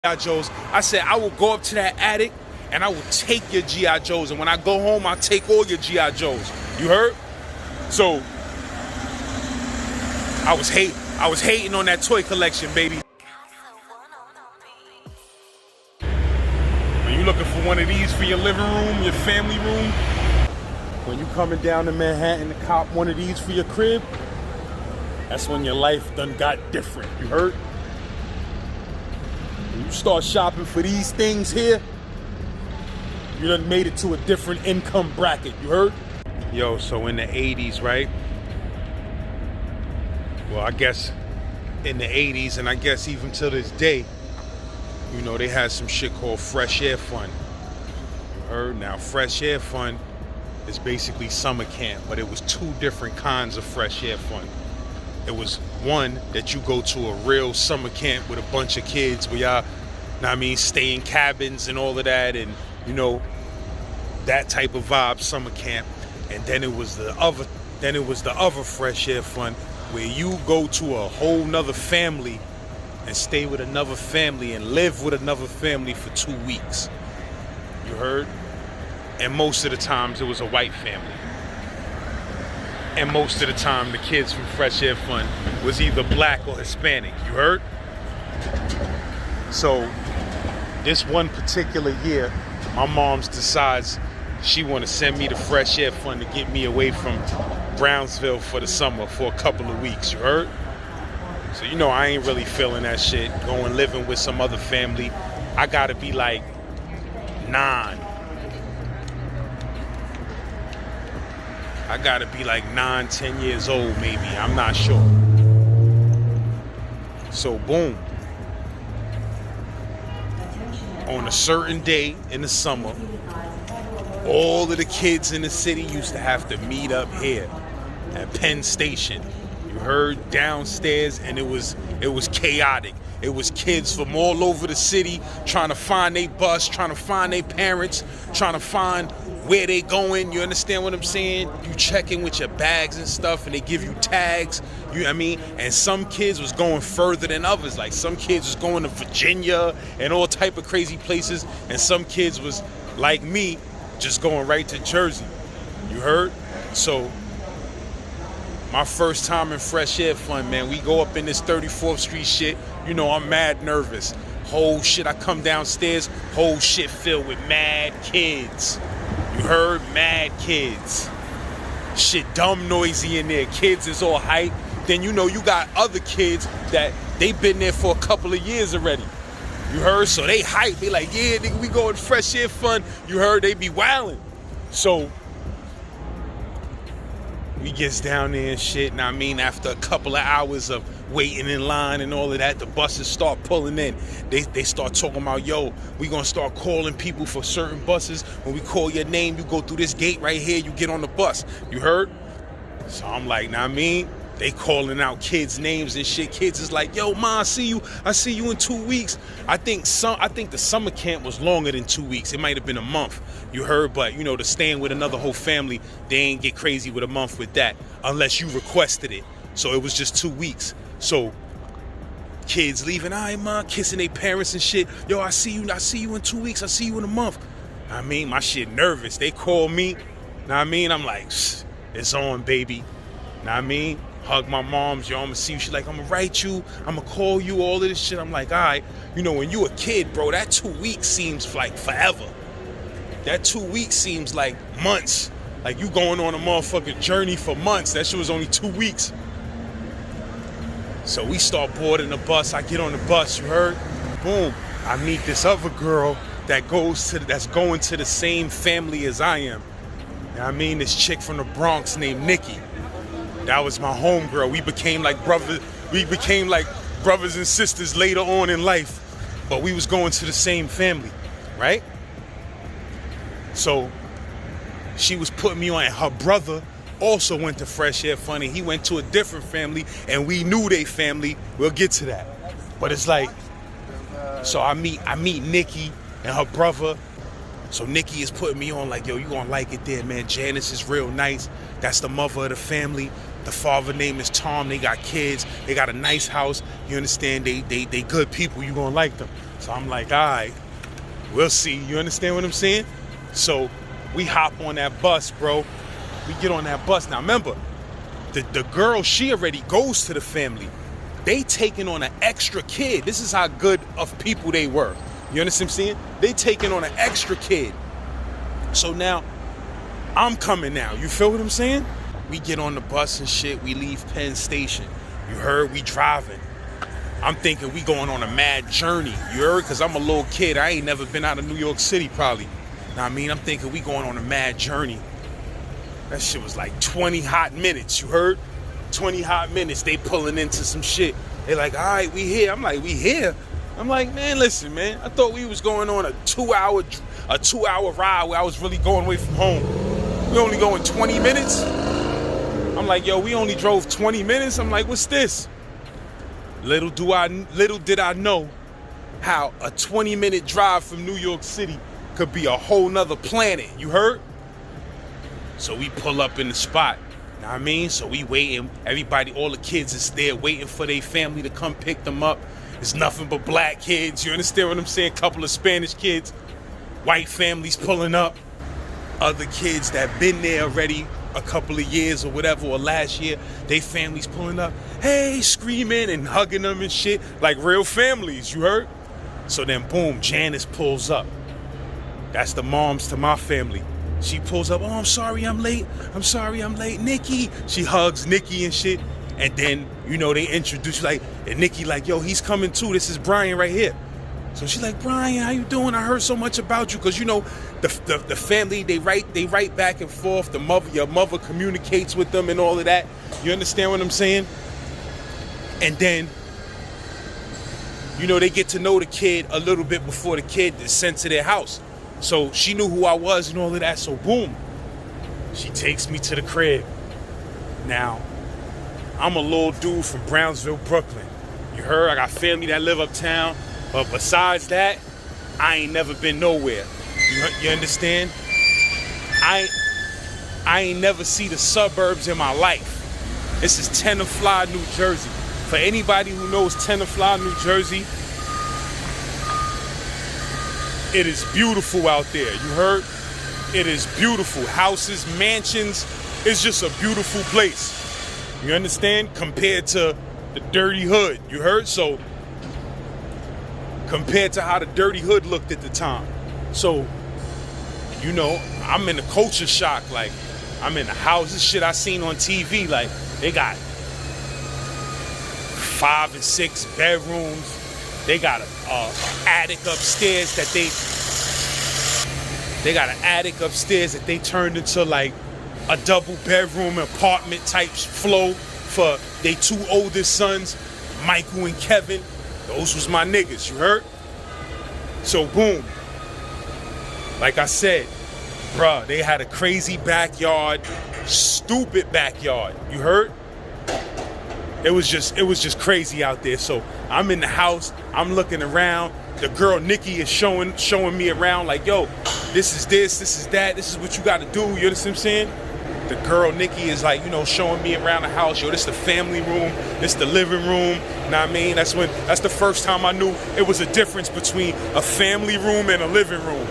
G.I. Joes. I said, I will go up to that attic and I will take your G.I. Joes. And when I go home, I'll take all your G.I. Joes. You heard? So, I was hating on that toy collection, baby. Are you looking for one of these for your living room, your family room? When you coming down to Manhattan to cop one of these for your crib, that's when your life done got different. You heard? When you start shopping for these things here, you done made it to a different income bracket. You heard? Yo, so in the 80s, right? Well, I guess in the 80s, and I guess even to this day, you know, they had some shit called Fresh Air Fund. You heard? Now, Fresh Air Fund is basically summer camp, but it was two different kinds of Fresh Air Fund. It was one that you go to a real summer camp with a bunch of kids where y'all, I mean, stay in cabins and all of that, and you know, that type of vibe, summer camp. And then it was the other Fresh Air Fund where you go to a whole nother family and stay with another family and live with another family for 2 weeks. You heard? And most of the times it was a white family. And most of the time the kids from Fresh Air Fund was either black or Hispanic. You heard? So this one particular year, my mom's decides she want to send me to Fresh Air Fund to get me away from Brownsville for the summer for a couple of weeks. You heard? So you know I ain't really feeling that shit. Going living with some other family. I gotta be like 9. I gotta be like 9, 10 years old maybe. I'm not sure. So boom. On a certain day in the summer, all of the kids in the city used to have to meet up here at Penn Station. You heard? Downstairs, and it was chaotic. It was kids from all over the city trying to find their bus, trying to find their parents, trying to find where they going. You understand what I'm saying? You check in with your bags and stuff, and they give you tags. You know what I mean? And some kids was going further than others. Like some kids was going to Virginia and all type of crazy places, and some kids was like me, just going right to Jersey. You heard? So my first time in Fresh Air Fund, man, we go up in this 34th Street shit. You know, I'm mad nervous. Whole shit, I come downstairs, whole shit filled with mad kids. You heard? Mad kids. Shit dumb noisy in there. Kids is all hype. Then you know you got other kids that they been there for a couple of years already. You heard? So they hype. They like, yeah, nigga, we going Fresh Air Fund. You heard? They be wildin'. So we gets down there and shit, and I mean, after a couple of hours of waiting in line and all of that, the buses start pulling in. They start talking about, yo, we gonna start calling people for certain buses. When we call your name, you go through this gate right here, you get on the bus. You heard? So I'm like, nah, I mean, they calling out kids' names and shit. Kids is like, yo, ma, I see you in 2 weeks. I think the summer camp was longer than 2 weeks. It might have been a month. You heard? But you know, to staying with another whole family, they ain't get crazy with a month with that unless you requested it. So it was just 2 weeks. So kids leaving, all right, ma, kissing their parents and shit. Yo, I see you in 2 weeks. I see you in a month. I mean, my shit nervous. They call me. Know what I mean? I'm like, it's on, baby. Know what I mean? Hug my moms, yo, I'm gonna see you. She's like, I'm gonna write you, I'm gonna call you, all of this shit. I'm like, all right. You know, when you a kid, bro, that 2 weeks seems like forever. That 2 weeks seems like months. Like you going on a motherfucking journey for months. That shit was only 2 weeks. So we start boarding the bus. I get on the bus, you heard? Boom. I meet this other girl that's going to the same family as I am. You know what I mean? This chick from the Bronx named Nikki. That was my homegirl. We became like brothers and sisters later on in life. But we was going to the same family, right? So she was putting me on, and her brother also went to Fresh Air Fund, and he went to a different family, and we knew they family. We'll get to that. But it's like, so I meet Nikki and her brother. So Nikki is putting me on like, yo, you gonna like it there, man. Janice is real nice. That's the mother of the family. The father name is Tom. They got kids. They got a nice house. You understand? They good people. You gonna like them. So I'm like, all right, we'll see. You understand what I'm saying? So we hop on that bus, bro. We get on that bus. Now remember, the girl, she already goes to the family. They taking on an extra kid. This is how good of people they were. You understand what I'm saying? They taking on an extra kid. So now, I'm coming now. You feel what I'm saying? We get on the bus and shit. We leave Penn Station. You heard? We driving. I'm thinking we going on a mad journey. You heard? Because I'm a little kid. I ain't never been out of New York City probably. Now, I mean, I'm thinking we going on a mad journey. That shit was like 20 hot minutes. You heard? 20 hot minutes. They pulling into some shit. They like, all right, we here. I'm like, we here? I'm like, man, listen, man. I thought we was going on a two-hour ride where I was really going away from home. We only going 20 minutes? I'm like, yo, we only drove 20 minutes? I'm like, what's this? Little did I know how a 20-minute drive from New York City could be a whole nother planet. You heard? So we pull up in the spot. Know what I mean? So we waiting. Everybody, all the kids is there waiting for their family to come pick them up. It's nothing but black kids. You understand what I'm saying? Couple of Spanish kids. White families pulling up. Other kids that been there already a couple of years or whatever, or last year, they families pulling up. Hey, screaming and hugging them and shit. Like real families, you heard? So then boom, Janice pulls up. That's the moms to my family. She pulls up, oh, I'm sorry I'm late. I'm sorry I'm late. Nikki. She hugs Nikki and shit. And then, you know, they introduce like, and Nikki like, yo, he's coming too. This is Brian right here. So she's like, Brian, how you doing? I heard so much about you. Cause you know, the family, they write back and forth. Your mother communicates with them and all of that. You understand what I'm saying? And then, you know, they get to know the kid a little bit before the kid is sent to their house. So she knew who I was and all of that. So boom, she takes me to the crib. Now, I'm a little dude from Brownsville, Brooklyn. You heard? I got family that live uptown. But besides that, I ain't never been nowhere. You understand? I ain't never see the suburbs in my life. This is Tenafly, New Jersey. For anybody who knows Tenafly, New Jersey, it is beautiful out there. You heard? It is beautiful. Houses, mansions. It's just a beautiful place. You understand? Compared to the dirty hood. You heard? So, compared to how the dirty hood looked at the time. So, you know, I'm in a culture shock. Like, I'm in the house. This shit I seen on TV. Like, they got 5 and 6 bedrooms. They got an attic upstairs that they turned into like a double bedroom apartment type flow for their 2 oldest sons, Michael and Kevin. Those was my niggas, you heard? So boom, like I said, bruh, they had a crazy backyard, stupid backyard, you heard? It was just crazy out there. So I'm in the house, I'm looking around. The girl Nikki is showing me around like, yo, this is that, this is what you gotta do, you understand what I'm saying? The girl Nikki is like, you know, showing me around the house, yo, this the family room, this the living room, know what I mean? That's the first time I knew it was a difference between a family room and a living room.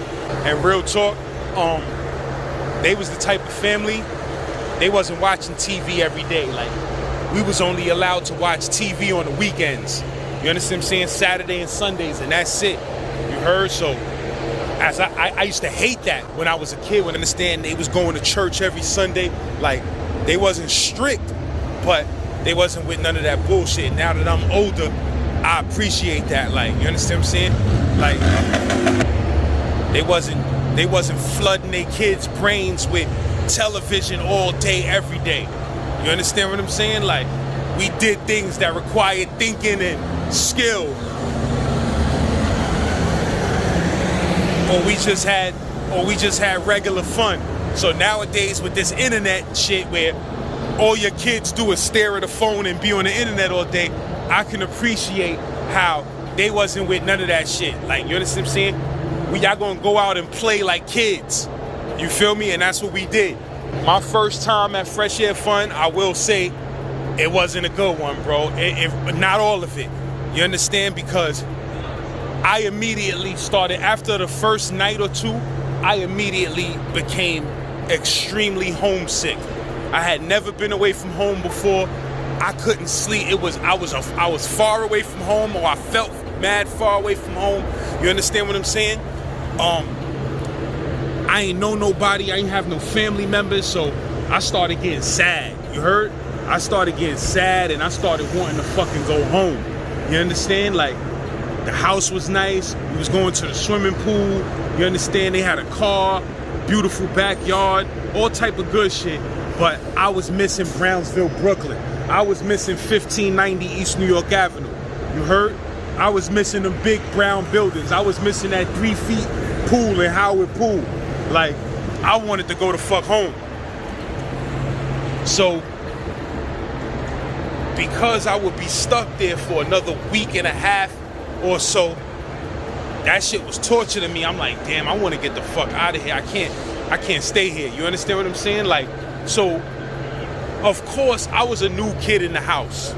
And real talk, they was the type of family, they wasn't watching TV every day. Like, we was only allowed to watch TV on the weekends. You understand what I'm saying? Saturday and Sundays, and that's it. You heard? So, as I used to hate that when I was a kid. When I understand they was going to church every Sunday. Like, they wasn't strict, but they wasn't with none of that bullshit. Now that I'm older, I appreciate that. Like, you understand what I'm saying? Like, they wasn't flooding their kids' brains with television all day, every day. You understand what I'm saying? Like, we did things that required thinking and skill. Or we just had regular fun. So nowadays with this internet shit where all your kids do is stare at a phone and be on the internet all day, I can appreciate how they wasn't with none of that shit. Like, you understand what I'm saying? Y'all gonna go out and play like kids. You feel me? And that's what we did. My first time at Fresh Air Fun, I will say, it wasn't a good one, bro. Not all of it. You understand? Because I immediately started, after the first night or two, I immediately became extremely homesick. I had never been away from home before. I couldn't sleep. I was far away from home, or I felt mad far away from home. You understand what I'm saying? I ain't know nobody. I ain't have no family members, so I started getting sad. You heard? I started getting sad, and I started wanting to fucking go home. You understand? Like, the house was nice. We was going to the swimming pool. You understand? They had a car, beautiful backyard, all type of good shit. But I was missing Brownsville, Brooklyn. I was missing 1590 East New York Avenue. You heard? I was missing them big brown buildings. I was missing that 3 feet pool in Howard Pool. Like, I wanted to go the fuck home. So, because I would be stuck there for another week and a half or so, that shit was torture to me. I'm like, damn, I want to get the fuck out of here. I can't stay here. You understand what I'm saying? Like, so, of course, I was a new kid in the house.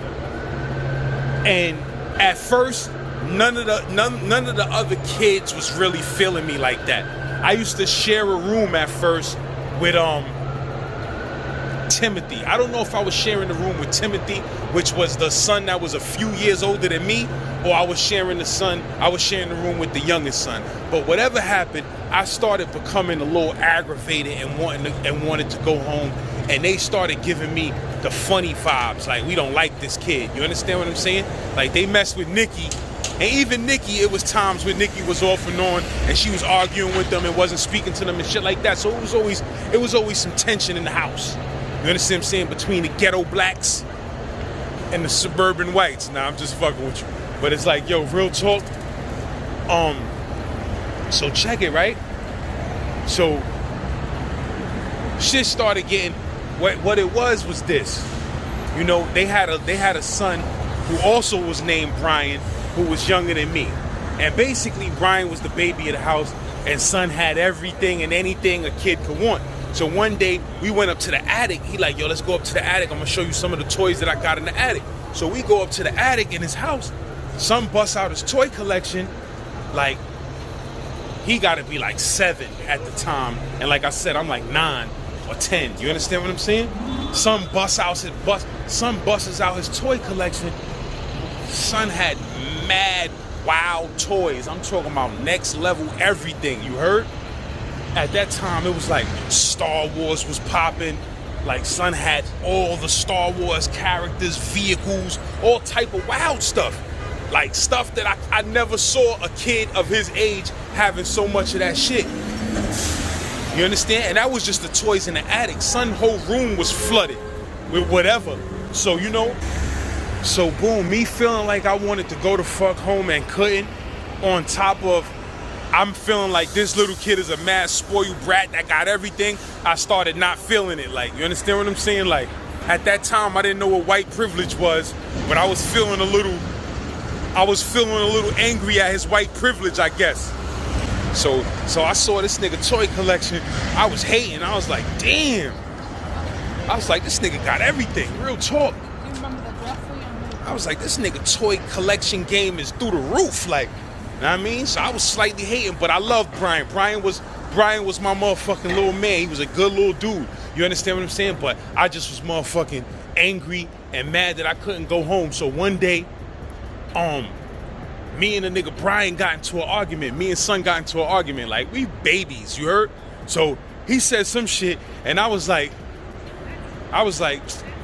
And at first, none of the other kids was really feeling me like that. I used to share a room at first with Timothy. I don't know if I was sharing the room with Timothy, which was the son that was a few years older than me, or I was sharing the room with the youngest son. But whatever happened, I started becoming a little aggravated and wanted to go home, and they started giving me the funny vibes, like, we don't like this kid. You understand what I'm saying? Like, they messed with Nikki. And even Nikki, it was times when Nikki was off and on, and she was arguing with them and wasn't speaking to them and shit like that. So it was always some tension in the house. You understand what I'm saying? Between the ghetto blacks and the suburban whites. Nah, I'm just fucking with you. But it's like, yo, real talk. So check it, right? So shit started getting, what it was this. You know, they had a son who also was named Brian, who was younger than me. And basically, Brian was the baby of the house, and son had everything and anything a kid could want. So one day, we went up to the attic. He like, yo, let's go up to the attic. I'm gonna show you some of the toys that I got in the attic. So we go up to the attic in his house. Son busts out his toy collection. Like, he gotta be like 7 at the time. And like I said, I'm like 9 or 10. You understand what I'm saying? Son busts out his toy collection. Son had mad wild toys. I'm talking about next level everything. You heard? At that time, it was like Star Wars was popping. Like, son had all the Star Wars characters, vehicles, all type of wild stuff. Like, stuff that I never saw a kid of his age having so much of that shit. You understand? And that was just the toys in the attic. Son's whole room was flooded with whatever. So, you know, so boom, me feeling like I wanted to go the fuck home and couldn't, on top of I'm feeling like this little kid is a mad spoiled brat that got everything, I started not feeling it. Like, you understand what I'm saying? Like, at that time, I didn't know what white privilege was, but I was feeling a little angry at his white privilege, I guess. So I saw this nigga toy collection. I was hating. I was like, damn. I was like, this nigga got everything. Real talk. You remember the I was like, this nigga toy collection game is through the roof. Like, you know what I mean? So I was slightly hating, but I loved Brian. Brian was my motherfucking little man. He was a good little dude. You understand what I'm saying? But I just was motherfucking angry and mad that I couldn't go home. So one day, me and the nigga Brian got into an argument. Me and son got into an argument. Like, we babies, you heard? So he said some shit, and I was like,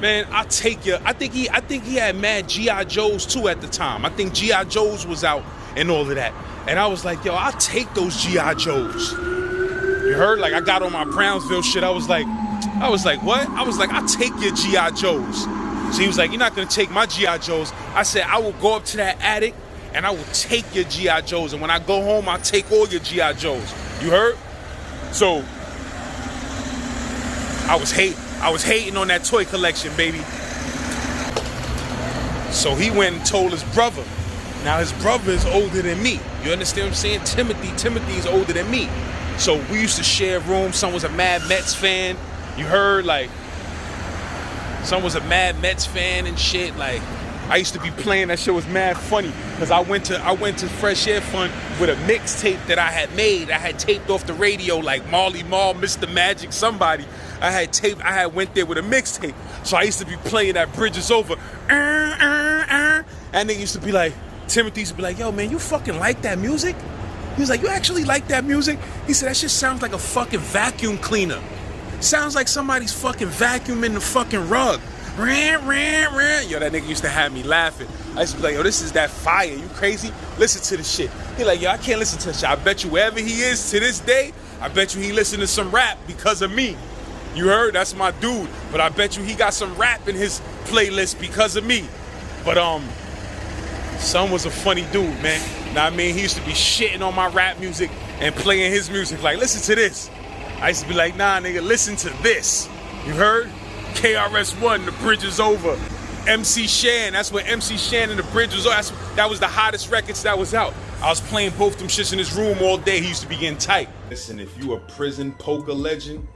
man, I'll take you. I think he had mad G.I. Joes too at the time. I think G.I. Joes was out and all of that. And I was like, yo, I'll take those G.I. Joes. You heard? Like, I got on my Brownsville shit. I was like, what? I was like, I'll take your G.I. Joes. So he was like, you're not gonna take my G.I. Joes. I said, I will go up to that attic and I will take your G.I. Joes. And when I go home, I'll take all your G.I. Joes. You heard? So I was hating on that toy collection, baby. So he went and told his brother. Now his brother is older than me. You understand what I'm saying? Timothy is older than me. So we used to share rooms. Son was a Mad Mets fan. You heard? Like, son was a Mad Mets fan and shit. Like, I used to be playing that shit. Was mad funny because I went to Fresh Air Fun with a mixtape that I had made. I had taped off the radio like Marley Marl, Mr. Magic, somebody. I had went there with a mixtape. So I used to be playing that Bridge Is Over. And they used to be like, Timothy used to be like, yo, man, you fucking like that music? He was like, you actually like that music? He said, that shit sounds like a fucking vacuum cleaner. Sounds like somebody's fucking vacuuming the fucking rug. Yo, that nigga used to have me laughing. I used to be like, yo, this is that fire. You crazy? Listen to the shit. He like, yo, I can't listen to this shit. I bet you wherever he is to this day, I bet you he listen to some rap because of me. You heard? That's my dude. But I bet you he got some rap in his playlist because of me. But son was a funny dude, man. Now I mean, he used to be shitting on my rap music and playing his music. Like, listen to this. I used to be like, nah, nigga, listen to this. You heard? KRS-One, The Bridge Is Over. MC Shan, that's what MC Shan and The Bridge Was Over. That was the hottest records that was out. I was playing both them shits in his room all day. He used to be getting tight. Listen, if you a prison poker legend,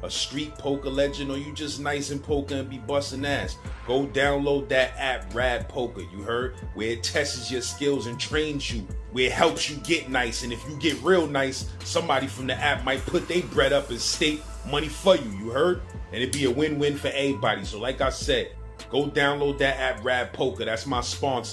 a street poker legend, or you just nice in poker and be busting ass, go download that app, Rad Poker, you heard? Where it tests your skills and trains you, where it helps you get nice, and if you get real nice, somebody from the app might put their bread up and stake money for you, you heard? And it'd be a win-win for everybody. So like I said, go download that app, Rad Poker, that's my sponsor.